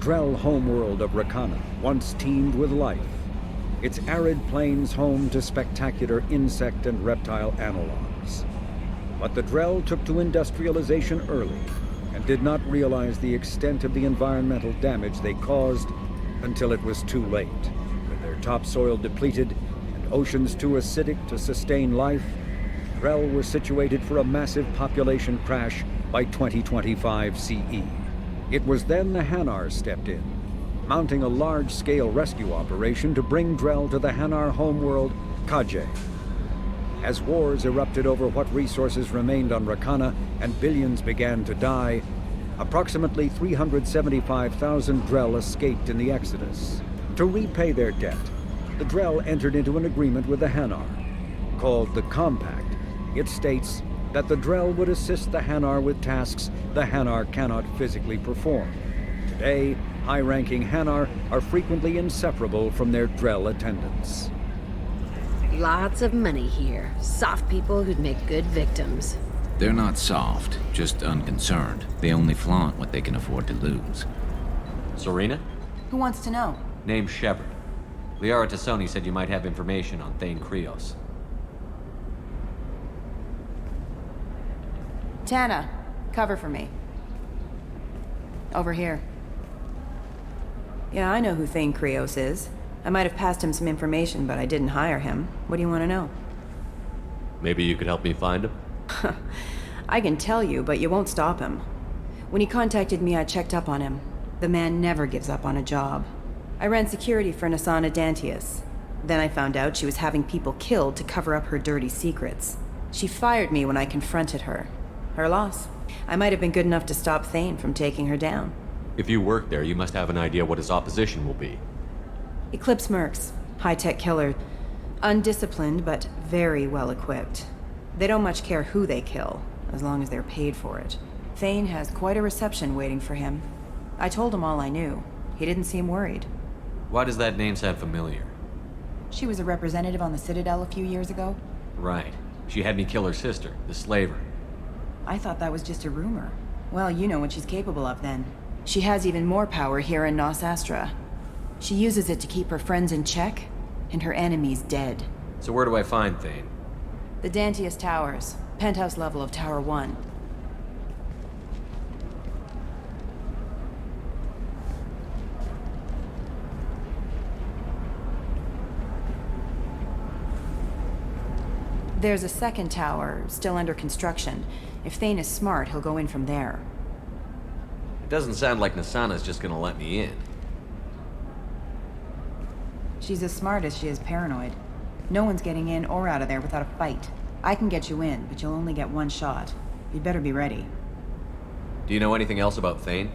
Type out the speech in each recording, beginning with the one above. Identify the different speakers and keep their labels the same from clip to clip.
Speaker 1: Drell homeworld of Rakana once teemed with life, its arid plains home to spectacular insect and reptile analogs. But the Drell took to industrialization early and did not realize the extent of the environmental damage they caused until it was too late. With their topsoil depleted and oceans too acidic to sustain life, Drell were situated for a massive population crash by 2025 CE. It was then the Hanar stepped in, mounting a large-scale rescue operation to bring Drell to the Hanar homeworld, Kajay. As wars erupted over what resources remained on Rakana and billions began to die, approximately 375,000 Drell escaped in the Exodus. To repay their debt, the Drell entered into an agreement with the Hanar. Called the Compact, it states that the Drell would assist the Hanar with tasks the Hanar cannot physically perform. Today, high-ranking Hanar are frequently inseparable from their Drell attendants.
Speaker 2: Lots of money here. Soft people who'd make good victims.
Speaker 3: They're not soft, just unconcerned. They only flaunt what they can afford to lose.
Speaker 4: Serena?
Speaker 5: Who wants to know?
Speaker 4: Name's Shepard. Liara Tassoni said you might have information on Thane Krios.
Speaker 5: Tana, cover for me. Over here. Yeah, I know who Thane Krios is. I might have passed him some information, but I didn't hire him. What do you want to know?
Speaker 4: Maybe you could help me find him?
Speaker 5: I can tell you, but you won't stop him. When he contacted me, I checked up on him. The man never gives up on a job. I ran security for Nasana Dantius. Then I found out she was having people killed to cover up her dirty secrets. She fired me when I confronted her. Her loss. I might have been good enough to stop Thane from taking her down.
Speaker 4: If you work there, you must have an idea what his opposition will be.
Speaker 5: Eclipse mercs. High-tech killer. Undisciplined, but very well-equipped. They don't much care who they kill, as long as they're paid for it. Thane has quite a reception waiting for him. I told him all I knew. He didn't seem worried.
Speaker 4: Why does that name sound familiar?
Speaker 5: She was a representative on the Citadel a few years ago.
Speaker 4: Right. She had me kill her sister, the slaver.
Speaker 5: I thought that was just a rumor. Well, you know what she's capable of then. She has even more power here in Nos Astra. She uses it to keep her friends in check, and her enemies dead.
Speaker 4: So where do I find Thane?
Speaker 5: The Dantius Towers, penthouse level of Tower 1. There's a second tower, still under construction. If Thane is smart, he'll go in from there.
Speaker 4: It doesn't sound like Nasana's just gonna let me in.
Speaker 5: She's as smart as she is paranoid. No one's getting in or out of there without a fight. I can get you in, but you'll only get one shot. You'd better be ready.
Speaker 4: Do you know anything else about Thane?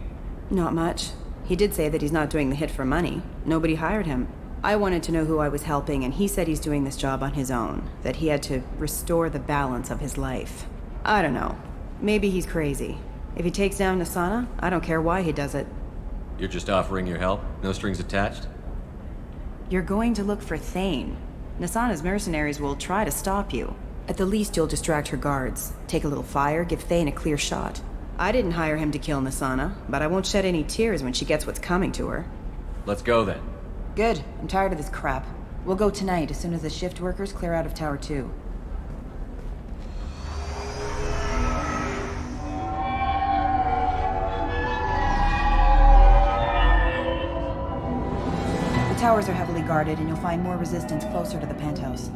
Speaker 5: Not much. He did say that he's not doing the hit for money. Nobody hired him. I wanted to know who I was helping, and he said he's doing this job on his own. That he had to restore the balance of his life. I don't know. Maybe he's crazy. If he takes down Nasana, I don't care why he does it.
Speaker 4: You're just offering your help? No strings attached?
Speaker 5: You're going to look for Thane. Nasana's mercenaries will try to stop you. At the least, you'll distract her guards. Take a little fire, give Thane a clear shot. I didn't hire him to kill Nasana, but I won't shed any tears when she gets what's coming to her.
Speaker 4: Let's go then.
Speaker 5: Good. I'm tired of this crap. We'll go tonight as soon as the shift workers clear out of Tower 2. The towers are heavily guarded, and you'll find more resistance closer to the penthouse.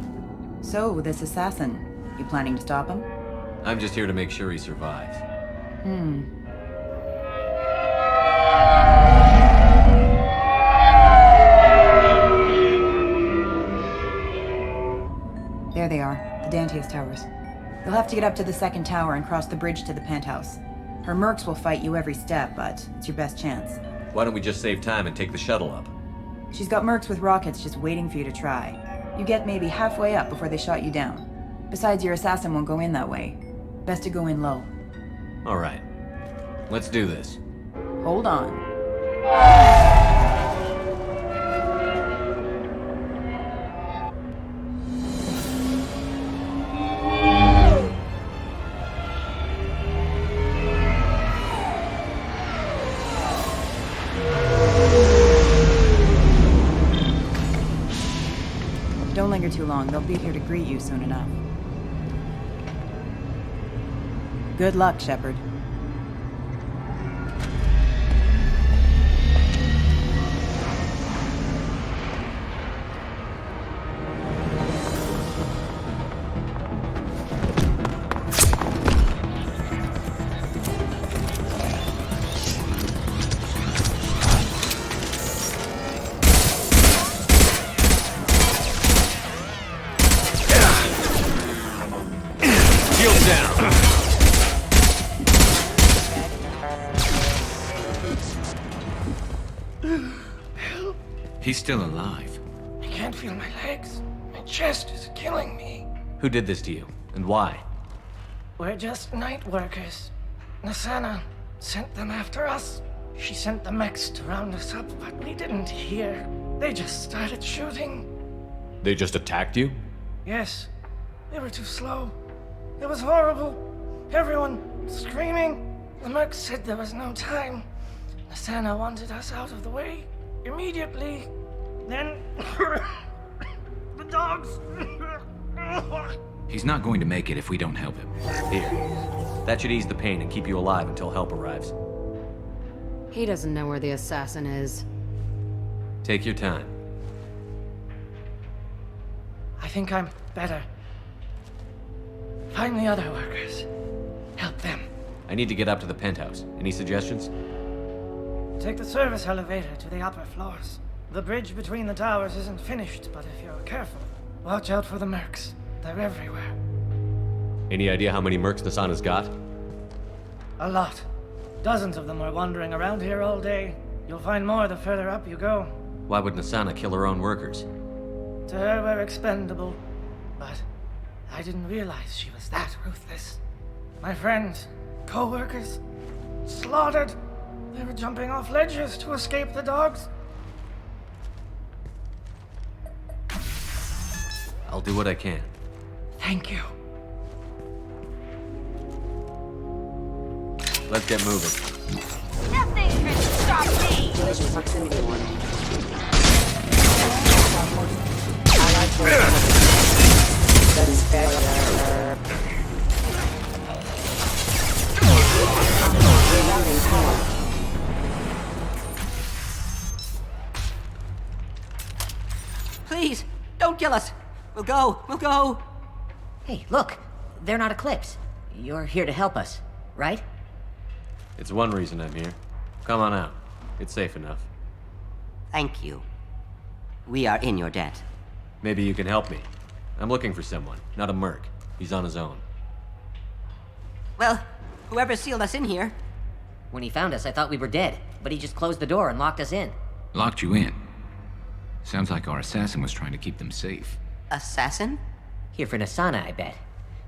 Speaker 5: So, this assassin, you planning to stop him?
Speaker 4: I'm just here to make sure he survives. There they are, the Dantius Towers. You'll have to get up to the second tower and cross the bridge to the penthouse. Her mercs will fight you every step, but it's your best chance. Why don't we just save time and take the shuttle up?
Speaker 5: She's got mercs with rockets just waiting for you to try. You get maybe halfway up before they shot you down. Besides, your assassin won't go in that way. Best to go in low.
Speaker 4: All right. Let's do this.
Speaker 5: Hold on. Don't linger too long. They'll be here to greet you soon enough. Good luck, Shepard.
Speaker 3: He's still alive.
Speaker 6: I can't feel my legs. My chest is killing me.
Speaker 7: Who did this to you, and why?
Speaker 6: We're just night workers. Nasana sent them after us. She sent the mechs to round us up, but we didn't hear. They just started shooting.
Speaker 7: They just attacked you?
Speaker 6: Yes, they were too slow. It was horrible. Everyone screaming. The mechs said there was no time. Nasana wanted us out of the way immediately. Then the dogs.
Speaker 3: He's not going to make it if we don't help him.
Speaker 7: Here. That should ease the pain and keep you alive until help arrives.
Speaker 2: He doesn't know where the assassin is.
Speaker 7: Take your time.
Speaker 6: I think I'm better. Find the other workers. Help them.
Speaker 7: I need to get up to the penthouse. Any suggestions?
Speaker 6: Take the service elevator to the upper floors. The bridge between the towers isn't finished, but if you're careful, watch out for the mercs. They're everywhere.
Speaker 7: Any idea how many mercs Nasana's got?
Speaker 6: A lot. Dozens of them are wandering around here all day. You'll find more the further up you go.
Speaker 7: Why would Nasana kill her own workers?
Speaker 6: To her, we're expendable. But I didn't realize she was that ruthless. My friends, co-workers, slaughtered. They were jumping off ledges to escape the dogs.
Speaker 7: I'll do what I can.
Speaker 6: Thank you.
Speaker 7: Let's get moving.
Speaker 8: Nothing can stop me!
Speaker 2: Collision proximity warning. That is fair.
Speaker 9: Please, don't kill us. We'll go.
Speaker 10: Hey, look! They're not Eclipse. You're here to help us, right?
Speaker 7: It's one reason I'm here. Come on out. It's safe enough.
Speaker 9: Thank you. We are in your debt.
Speaker 7: Maybe you can help me. I'm looking for someone, not a merc. He's on his own.
Speaker 9: Well, whoever sealed us in here.
Speaker 10: When he found us, I thought we were dead, but he just closed the door and locked us in.
Speaker 3: Locked you in. Sounds like our assassin was trying to keep them safe.
Speaker 9: Assassin?
Speaker 10: Here for Nasana, I bet.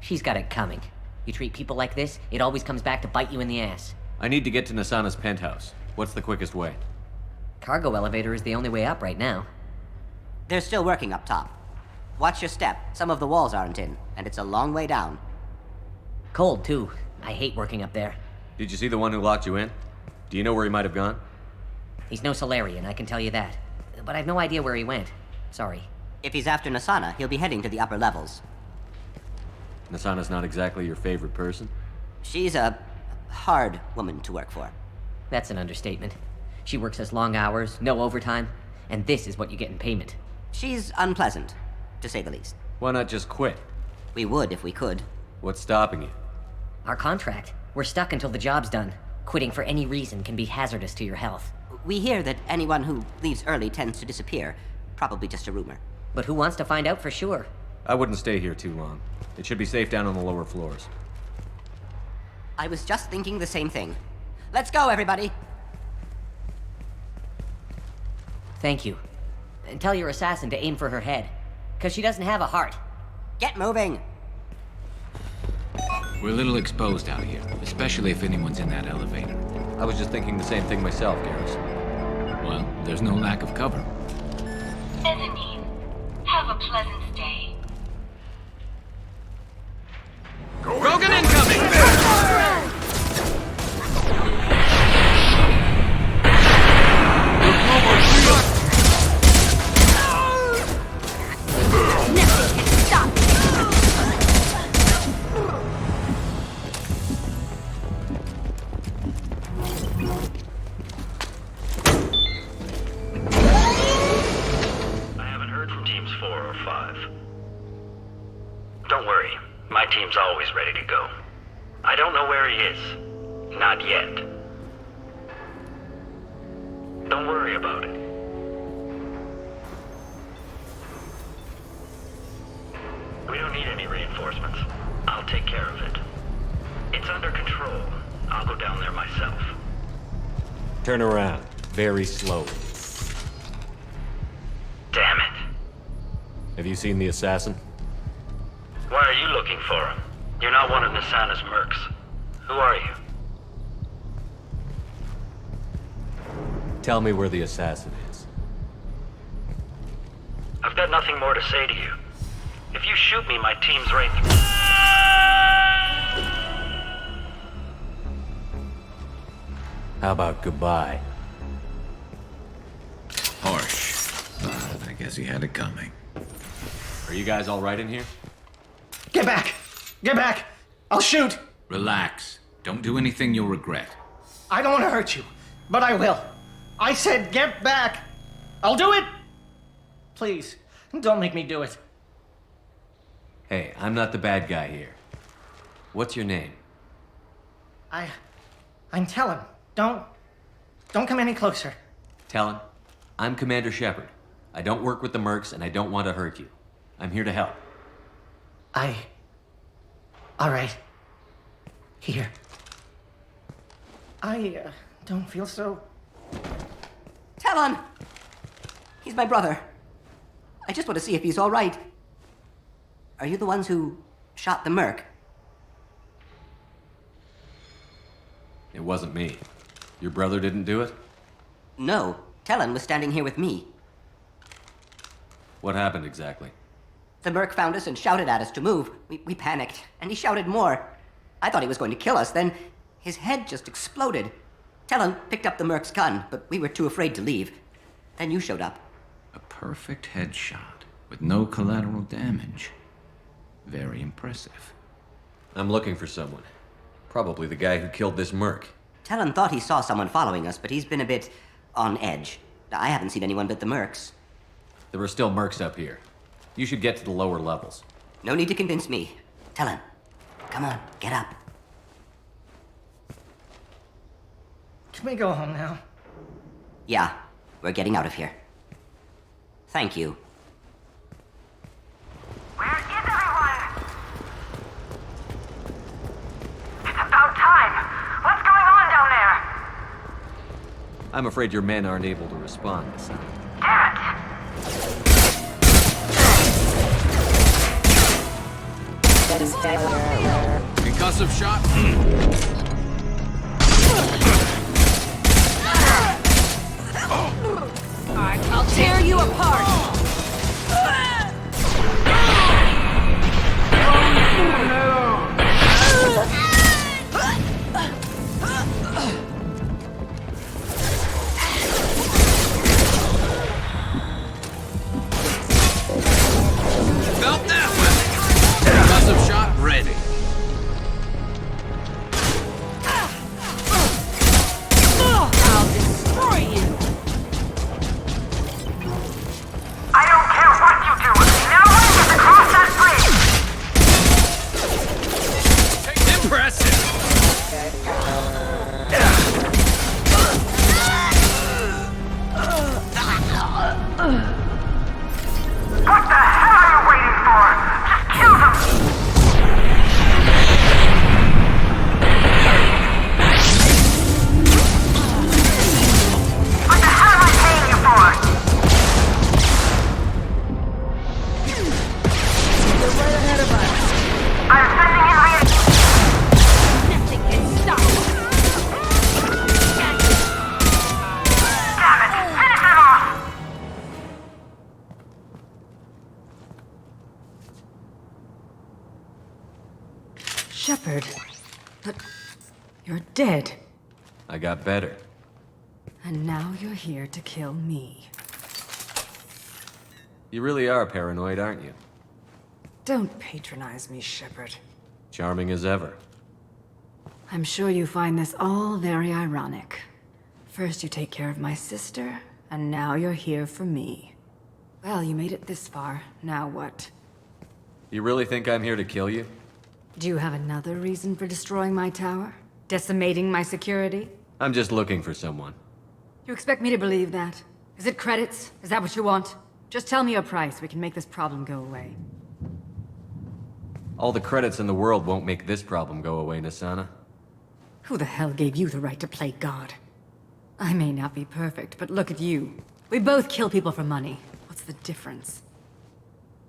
Speaker 10: She's got it coming. You treat people like this, it always comes back to bite you in the ass.
Speaker 7: I need to get to Nasana's penthouse. What's the quickest way?
Speaker 10: Cargo elevator is the only way up right now.
Speaker 9: They're still working up top. Watch your step. Some of the walls aren't in, and it's a long way down.
Speaker 10: Cold, too. I hate working up there.
Speaker 7: Did you see the one who locked you in? Do you know where he might have gone?
Speaker 10: He's no Solarian, I can tell you that. But I've no idea where he went. Sorry.
Speaker 9: If he's after Nasana, he'll be heading to the upper levels.
Speaker 7: Nasana's not exactly your favorite person?
Speaker 9: She's a hard woman to work for.
Speaker 10: That's an understatement. She works us long hours, no overtime, and this is what you get in payment.
Speaker 9: She's unpleasant, to say the least.
Speaker 7: Why not just quit?
Speaker 9: We would if we could.
Speaker 7: What's stopping you?
Speaker 10: Our contract. We're stuck until the job's done. Quitting for any reason can be hazardous to your health.
Speaker 9: We hear that anyone who leaves early tends to disappear. Probably just a rumor.
Speaker 10: But who wants to find out for sure?
Speaker 7: I wouldn't stay here too long. It should be safe down on the lower floors.
Speaker 9: I was just thinking the same thing. Let's go, everybody!
Speaker 10: Thank you. And tell your assassin to aim for her head. 'Cause she doesn't have a heart.
Speaker 9: Get moving!
Speaker 3: We're a little exposed out here, especially if anyone's in that elevator.
Speaker 7: I was just thinking the same thing myself, Garrus.
Speaker 3: Well, there's no lack of cover.
Speaker 8: Mezzanine, have a pleasant stay.
Speaker 7: Rogan incoming!
Speaker 11: 5. Don't worry, my team's always ready to go. I don't know where he is. Not yet. Don't worry about it. We don't need any reinforcements. I'll take care of it. It's under control. I'll go down there myself.
Speaker 7: Turn around. Very slowly.
Speaker 11: Damn it.
Speaker 7: Have you seen the assassin?
Speaker 11: Why are you looking for him? You're not one of Nisana's mercs. Who are you?
Speaker 7: Tell me where the assassin is.
Speaker 11: I've got nothing more to say to you. If you shoot me, my team's right through.
Speaker 7: How about goodbye?
Speaker 3: Harsh. But I guess he had it coming.
Speaker 7: Are you guys all right in here?
Speaker 6: Get back! Get back! I'll shoot!
Speaker 3: Relax. Don't do anything you'll regret.
Speaker 6: I don't want to hurt you, but I will. I said get back! I'll do it! Please, don't make me do it.
Speaker 7: Hey, I'm not the bad guy here. What's your name?
Speaker 6: I'm Talon. Don't come any closer.
Speaker 7: Talon, I'm Commander Shepard. I don't work with the mercs and I don't want to hurt you. I'm here to help.
Speaker 6: All right. Here. I don't feel so...
Speaker 9: Talon! He's my brother. I just want to see if he's all right. Are you the ones who shot the merc?
Speaker 7: It wasn't me. Your brother didn't do it?
Speaker 9: No. Talon was standing here with me.
Speaker 7: What happened exactly?
Speaker 9: The merc found us and shouted at us to move. We panicked, and he shouted more. I thought he was going to kill us, then his head just exploded. Talon picked up the merc's gun, but we were too afraid to leave. Then you showed up.
Speaker 3: A perfect headshot with no collateral damage. Very impressive.
Speaker 7: I'm looking for someone. Probably the guy who killed this merc.
Speaker 9: Talon thought he saw someone following us, but he's been a bit on edge. I haven't seen anyone but the mercs.
Speaker 7: There were still mercs up here. You should get to the lower levels.
Speaker 9: No need to convince me. Talon, come on, get up.
Speaker 6: Can we go home now?
Speaker 9: Yeah, we're getting out of here. Thank you.
Speaker 8: Where is everyone? It's about time. What's going on down there?
Speaker 7: I'm afraid your men aren't able to respond this time.
Speaker 8: Damn it!
Speaker 3: Concussive shot.
Speaker 2: I'll tear you apart!
Speaker 3: Felt that one. Concussive shot ready.
Speaker 2: I'll destroy you!
Speaker 8: I don't care what you do. No one gets across that bridge.
Speaker 3: Impressive.
Speaker 8: What the hell are you waiting for? Just kill them. What the hell am I paying you for?
Speaker 2: They're right ahead of us.
Speaker 8: I'm sending in
Speaker 2: Nothing can stop us.
Speaker 8: Damn it! Finish them off!
Speaker 5: Shepard. But you're dead.
Speaker 7: I got better.
Speaker 5: And now you're here to kill me.
Speaker 7: You really are paranoid, aren't you?
Speaker 5: Don't patronize me, Shepard.
Speaker 7: Charming as ever.
Speaker 5: I'm sure you find this all very ironic. First you take care of my sister, and now you're here for me.
Speaker 2: Well, you made it this far. Now what?
Speaker 7: You really think I'm here to kill you?
Speaker 2: Do you have another reason for destroying my tower? Decimating my security?
Speaker 7: I'm just looking for someone.
Speaker 2: You expect me to believe that? Is it credits? Is that what you want? Just tell me a price, we can make this problem go away.
Speaker 7: All the credits in the world won't make this problem go away, Nasana.
Speaker 2: Who the hell gave you the right to play God? I may not be perfect, but look at you. We both kill people for money. What's the difference?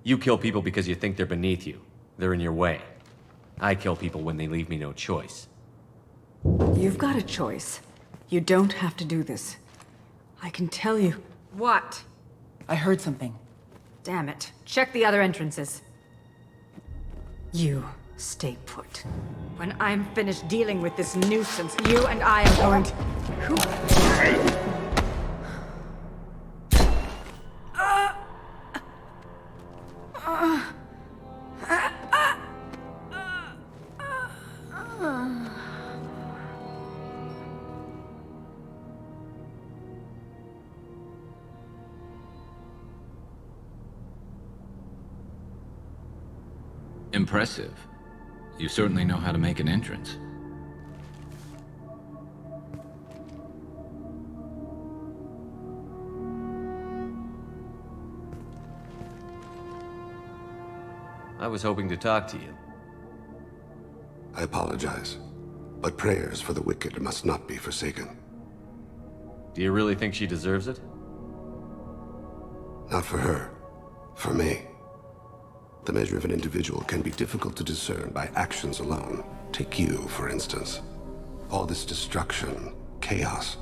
Speaker 7: You kill people because you think they're beneath you. They're in your way. I kill people when they leave me no choice.
Speaker 2: You've got a choice. You don't have to do this. I can tell you. What?
Speaker 4: I heard something.
Speaker 2: Damn it. Check the other entrances. You stay put. When I'm finished dealing with this nuisance, you and I are going to...
Speaker 3: Impressive. You certainly know how to make an entrance.
Speaker 7: I was hoping to talk to you.
Speaker 12: I apologize, but prayers for the wicked must not be forsaken.
Speaker 7: Do you really think she deserves it?
Speaker 12: Not for her. For me. The measure of an individual can be difficult to discern by actions alone. Take you, for instance. All this destruction, chaos.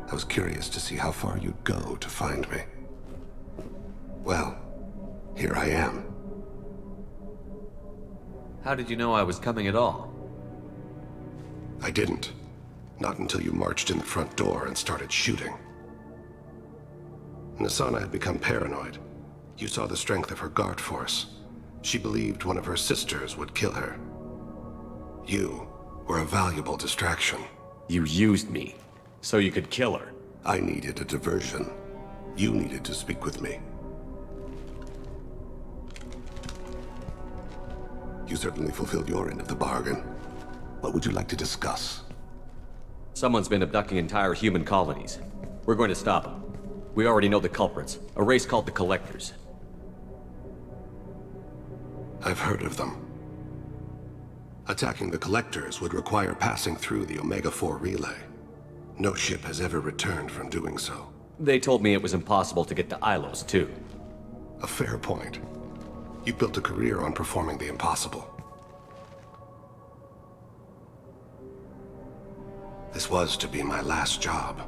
Speaker 12: I was curious to see how far you'd go to find me. Well, here I am.
Speaker 7: How did you know I was coming at all?
Speaker 12: I didn't. Not until you marched in the front door and started shooting. Nasana had become paranoid. You saw the strength of her guard force. She believed one of her sisters would kill her. You were a valuable distraction.
Speaker 7: You used me, so you could kill her.
Speaker 12: I needed a diversion. You needed to speak with me. You certainly fulfilled your end of the bargain. What would you like to discuss?
Speaker 7: Someone's been abducting entire human colonies. We're going to stop them. We already know the culprits, a race called the Collectors.
Speaker 12: I've heard of them. Attacking the Collectors would require passing through the Omega-4 relay. No ship has ever returned from doing so.
Speaker 7: They told me it was impossible to get to Ilos, too.
Speaker 12: A fair point. You built a career on performing the impossible. This was to be my last job.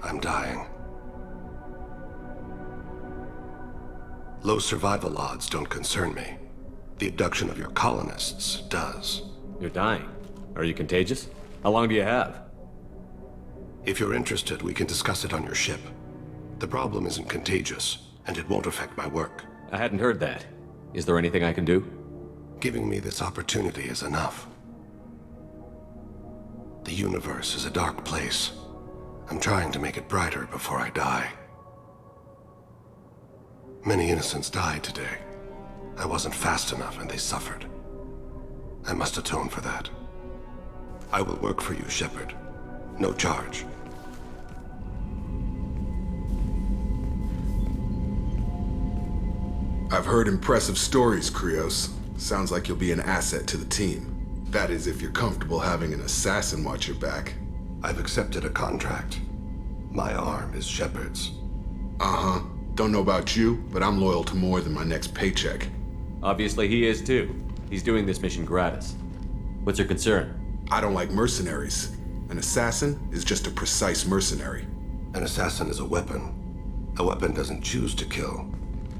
Speaker 12: I'm dying. Low survival odds don't concern me. The abduction of your colonists does.
Speaker 7: You're dying. Are you contagious? How long do you have?
Speaker 12: If you're interested, we can discuss it on your ship. The problem isn't contagious, and it won't affect my work.
Speaker 7: I hadn't heard that. Is there anything I can do?
Speaker 12: Giving me this opportunity is enough. The universe is a dark place. I'm trying to make it brighter before I die. Many innocents died today. I wasn't fast enough and they suffered. I must atone for that. I will work for you, Shepard. No charge.
Speaker 13: I've heard impressive stories, Krios. Sounds like you'll be an asset to the team. That is, if you're comfortable having an assassin watch your back.
Speaker 12: I've accepted a contract. My arm is Shepard's.
Speaker 13: Uh-huh. Don't know about you, but I'm loyal to more than my next paycheck.
Speaker 7: Obviously he is too. He's doing this mission gratis. What's your concern?
Speaker 13: I don't like mercenaries. An assassin is just a precise mercenary.
Speaker 12: An assassin is a weapon. A weapon doesn't choose to kill.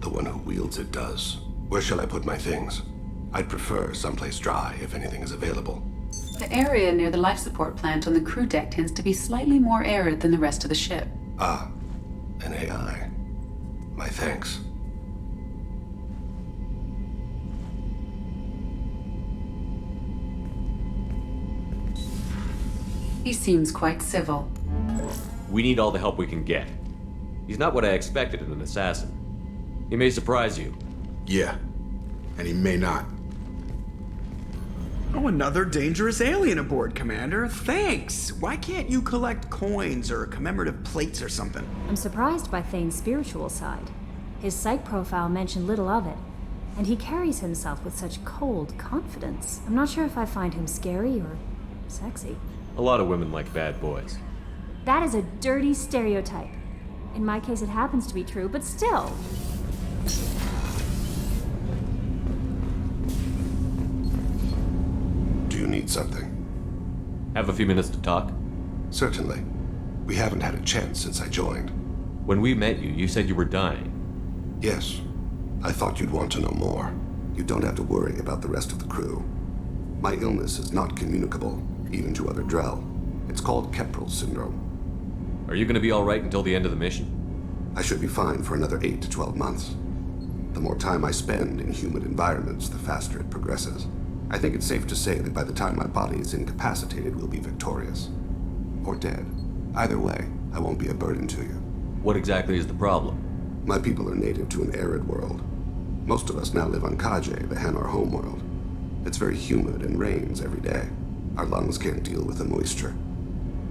Speaker 12: The one who wields it does. Where shall I put my things? I'd prefer someplace dry if anything is available.
Speaker 14: The area near the life support plant on the crew deck tends to be slightly more arid than the rest of the ship.
Speaker 12: Ah, an AI. My thanks.
Speaker 14: He seems quite civil.
Speaker 7: We need all the help we can get. He's not what I expected in an assassin. He may surprise you.
Speaker 13: Yeah, and he may not.
Speaker 15: Oh, another dangerous alien aboard, Commander. Thanks. Why can't you collect coins or commemorative plates or something?
Speaker 16: I'm surprised by Thane's spiritual side. His psych profile mentioned little of it, and he carries himself with such cold confidence. I'm not sure if I find him scary or sexy.
Speaker 7: A lot of women like bad boys.
Speaker 16: That is a dirty stereotype. In my case, it happens to be true, but still.
Speaker 12: Do you need something?
Speaker 7: Have a few minutes to talk?
Speaker 12: Certainly. We haven't had a chance since I joined.
Speaker 7: When we met you, you said you were dying.
Speaker 12: Yes. I thought you'd want to know more. You don't have to worry about the rest of the crew. My illness is not communicable, even to other Drell. It's called Keprel syndrome.
Speaker 7: Are you going to be all right until the end of the mission?
Speaker 12: I should be fine for another 8 to 12 months. The more time I spend in humid environments, the faster it progresses. I think it's safe to say that by the time my body is incapacitated, we'll be victorious. Or dead. Either way, I won't be a burden to you.
Speaker 7: What exactly is the problem?
Speaker 12: My people are native to an arid world. Most of us now live on Kaje, the Hanar homeworld. It's very humid and rains every day. Our lungs can't deal with the moisture.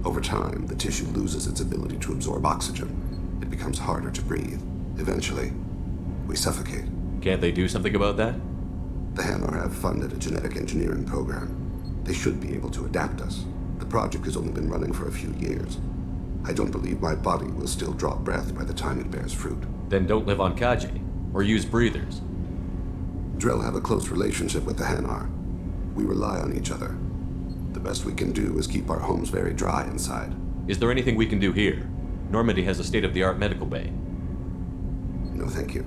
Speaker 12: Over time, the tissue loses its ability to absorb oxygen. It becomes harder to breathe. Eventually, we suffocate.
Speaker 7: Can't they do something about that?
Speaker 12: The Hanar have funded a genetic engineering program. They should be able to adapt us. The project has only been running for a few years. I don't believe my body will still draw breath by the time it bears fruit.
Speaker 7: Then don't live on Kaje, or use breathers.
Speaker 12: Drell have a close relationship with the Hanar. We rely on each other. The best we can do is keep our homes very dry inside.
Speaker 7: Is there anything we can do here? Normandy has a state-of-the-art medical bay.
Speaker 12: No, thank you.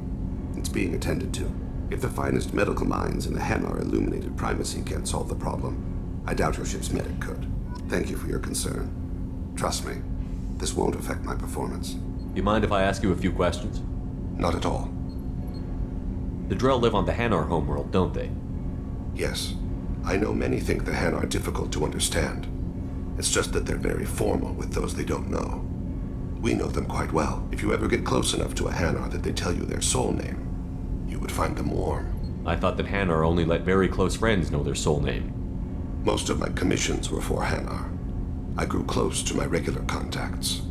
Speaker 12: It's being attended to. If the finest medical minds in the Hanar illuminated primacy can't solve the problem, I doubt your ship's medic could. Thank you for your concern. Trust me, this won't affect my performance.
Speaker 7: You mind if I ask you a few questions?
Speaker 12: Not at all.
Speaker 7: The Drell live on the Hanar homeworld, don't they?
Speaker 12: Yes. I know many think the Hanar are difficult to understand. It's just that they're very formal with those they don't know. We know them quite well. If you ever get close enough to a Hanar that they tell you their soul name, you would find them warm.
Speaker 7: I thought that Hanar only let very close friends know their soul name.
Speaker 12: Most of my commissions were for Hanar. I grew close to my regular contacts.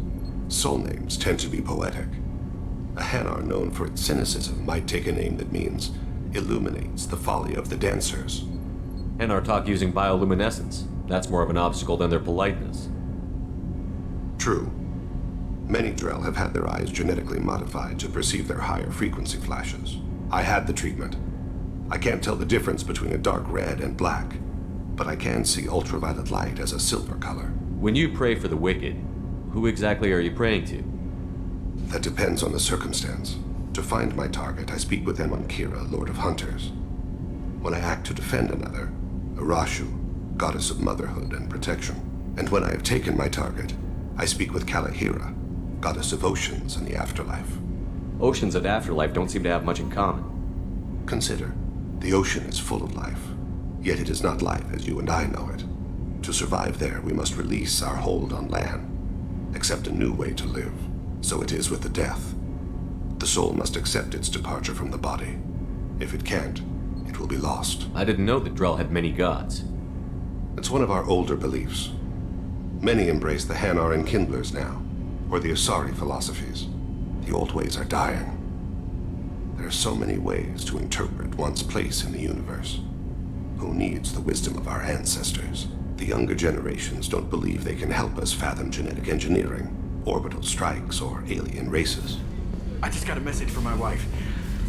Speaker 12: Soul names tend to be poetic. A Hanar known for its cynicism might take a name that means illuminates the folly of the dancers.
Speaker 7: Hanar talk using bioluminescence. That's more of an obstacle than their politeness.
Speaker 12: True. Many Drell have had their eyes genetically modified to perceive their higher frequency flashes. I had the treatment. I can't tell the difference between a dark red and black, but I can see ultraviolet light as a silver color.
Speaker 7: When you pray for the wicked, who exactly are you praying to?
Speaker 12: That depends on the circumstance. To find my target, I speak with Emankira, Lord of Hunters. When I act to defend another, Arashu, Goddess of Motherhood and Protection. And when I have taken my target, I speak with Kalahira, Goddess of Oceans and the Afterlife.
Speaker 7: Oceans and Afterlife don't seem to have much in common.
Speaker 12: Consider, the ocean is full of life, yet it is not life as you and I know it. To survive there, we must release our hold on land, accept a new way to live. So it is with the death. The soul must accept its departure from the body. If it can't, it will be lost.
Speaker 7: I didn't know that Drell had many gods.
Speaker 12: It's one of our older beliefs. Many embrace the Hanar and Kindlers now, or the Asari philosophies. The old ways are dying. There are so many ways to interpret one's place in the universe. Who needs the wisdom of our ancestors? The younger generations don't believe they can help us fathom genetic engineering, orbital strikes, or alien races.
Speaker 15: I just got a message from my wife.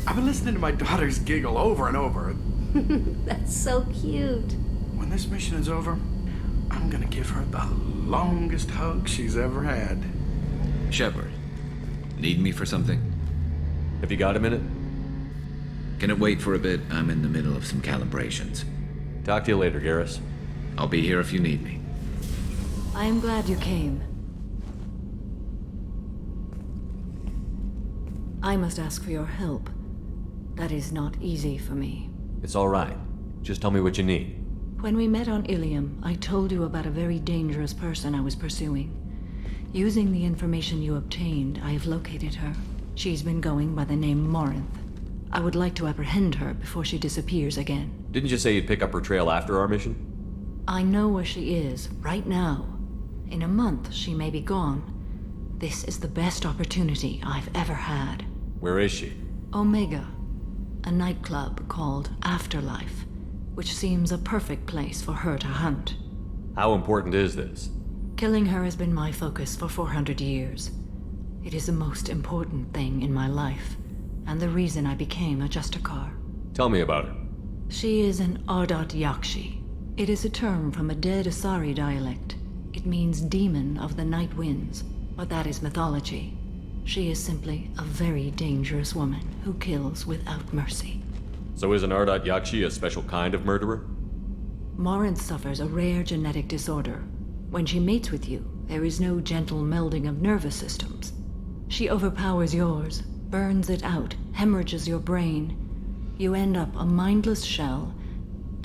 Speaker 15: I've been listening to my daughters giggle over and over.
Speaker 16: That's so cute.
Speaker 15: When this mission is over, I'm gonna give her the longest hug she's ever had.
Speaker 3: Shepard, need me for something?
Speaker 7: Have you got a minute?
Speaker 3: Can it wait for a bit? I'm in the middle of some calibrations.
Speaker 7: Talk to you later, Garrus.
Speaker 3: I'll be here if you need me.
Speaker 2: I am glad you came. I must ask for your help. That is not easy for me.
Speaker 7: It's all right. Just tell me what you need.
Speaker 17: When we met on Ilium, I told you about a very dangerous person I was pursuing. Using the information you obtained, I have located her. She's been going by the name Morinth. I would like to apprehend her before she disappears again.
Speaker 7: Didn't you say you'd pick up her trail after our mission?
Speaker 17: I know where she is, right now. In a month, she may be gone. This is the best opportunity I've ever had.
Speaker 7: Where is she?
Speaker 17: Omega, a nightclub called Afterlife, which seems a perfect place for her to hunt.
Speaker 7: How important is this?
Speaker 17: Killing her has been my focus for 400 years. It is the most important thing in my life, and the reason I became a Justicar.
Speaker 7: Tell me about her.
Speaker 17: She is an Ardat Yakshi. It is a term from a dead Asari dialect. It means demon of the night winds, but that is mythology. She is simply a very dangerous woman who kills without mercy.
Speaker 7: So is an Ardat Yakshi a special kind of murderer?
Speaker 17: Morinth suffers a rare genetic disorder. When she mates with you, there is no gentle melding of nervous systems. She overpowers yours, burns it out, hemorrhages your brain. You end up a mindless shell,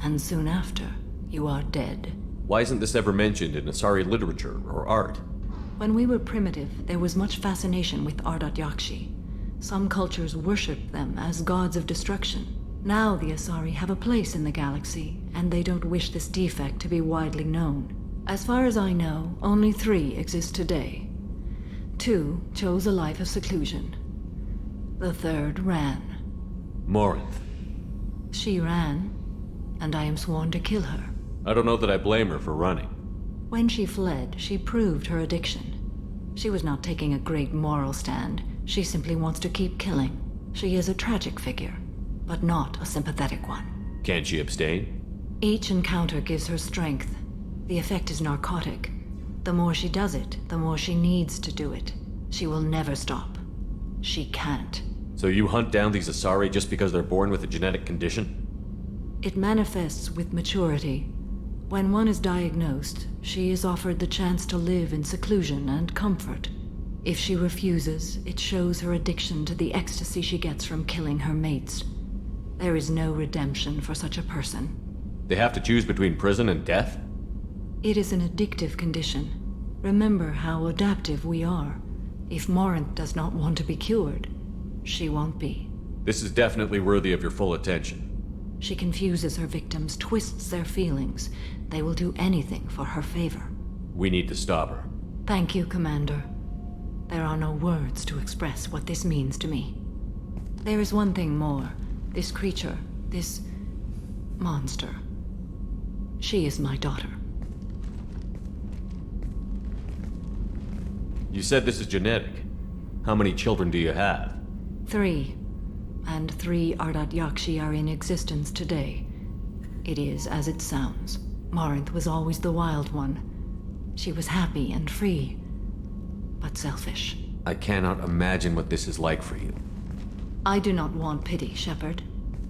Speaker 17: and soon after, you are dead.
Speaker 7: Why isn't this ever mentioned in Asari literature or art?
Speaker 17: When we were primitive, there was much fascination with Ardat Yakshi. Some cultures worshipped them as gods of destruction. Now the Asari have a place in the galaxy, and they don't wish this defect to be widely known. As far as I know, only 3 exist today. 2 chose a life of seclusion. The 3rd ran.
Speaker 7: Morinth.
Speaker 17: She ran, and I am sworn to kill her.
Speaker 7: I don't know that I blame her for running.
Speaker 17: When she fled, she proved her addiction. She was not taking a great moral stand. She simply wants to keep killing. She is a tragic figure, but not a sympathetic one.
Speaker 7: Can't she abstain?
Speaker 17: Each encounter gives her strength. The effect is narcotic. The more she does it, the more she needs to do it. She will never stop. She can't.
Speaker 7: So you hunt down these Asari just because they're born with a genetic condition?
Speaker 17: It manifests with maturity. When one is diagnosed, she is offered the chance to live in seclusion and comfort. If she refuses, it shows her addiction to the ecstasy she gets from killing her mates. There is no redemption for such a person.
Speaker 7: They have to choose between prison and death?
Speaker 17: It is an addictive condition. Remember how adaptive we are. If Morinth does not want to be cured, she won't be.
Speaker 7: This is definitely worthy of your full attention.
Speaker 17: She confuses her victims, twists their feelings. They will do anything for her favor.
Speaker 7: We need to stop her.
Speaker 17: Thank you, Commander. There are no words to express what this means to me. There is one thing more. This creature, this monster. She is my daughter.
Speaker 7: You said this is genetic. How many children do you have?
Speaker 17: 3. And 3 Ardat Yakshi are in existence today. It is as it sounds. Morinth was always the wild one. She was happy and free, but selfish.
Speaker 7: I cannot imagine what this is like for you.
Speaker 17: I do not want pity, Shepard.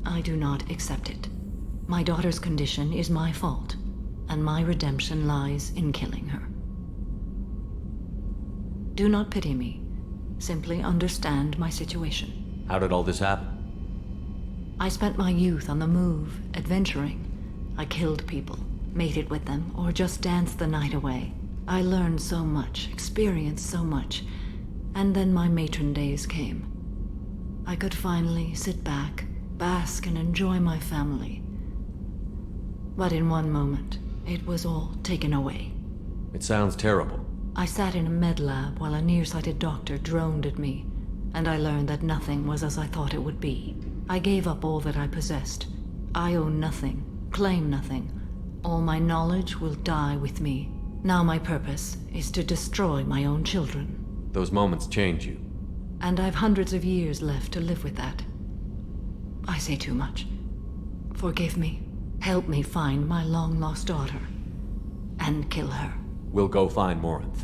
Speaker 17: I do not accept it. My daughter's condition is my fault, and my redemption lies in killing her. Do not pity me. Simply understand my situation.
Speaker 7: How did all this happen?
Speaker 17: I spent my youth on the move, adventuring. I killed people, mated with them, or just danced the night away. I learned so much, experienced so much, and then my matron days came. I could finally sit back, bask and enjoy my family. But in one moment, it was all taken away.
Speaker 7: It sounds terrible.
Speaker 17: I sat in a med lab while a nearsighted doctor droned at me, and I learned that nothing was as I thought it would be. I gave up all that I possessed. I own nothing, claim nothing. All my knowledge will die with me. Now my purpose is to destroy my own children.
Speaker 7: Those moments change you.
Speaker 17: And I've hundreds of years left to live with that. I say too much. Forgive me. Help me find my long-lost daughter. And kill her.
Speaker 7: We'll go find Morinth.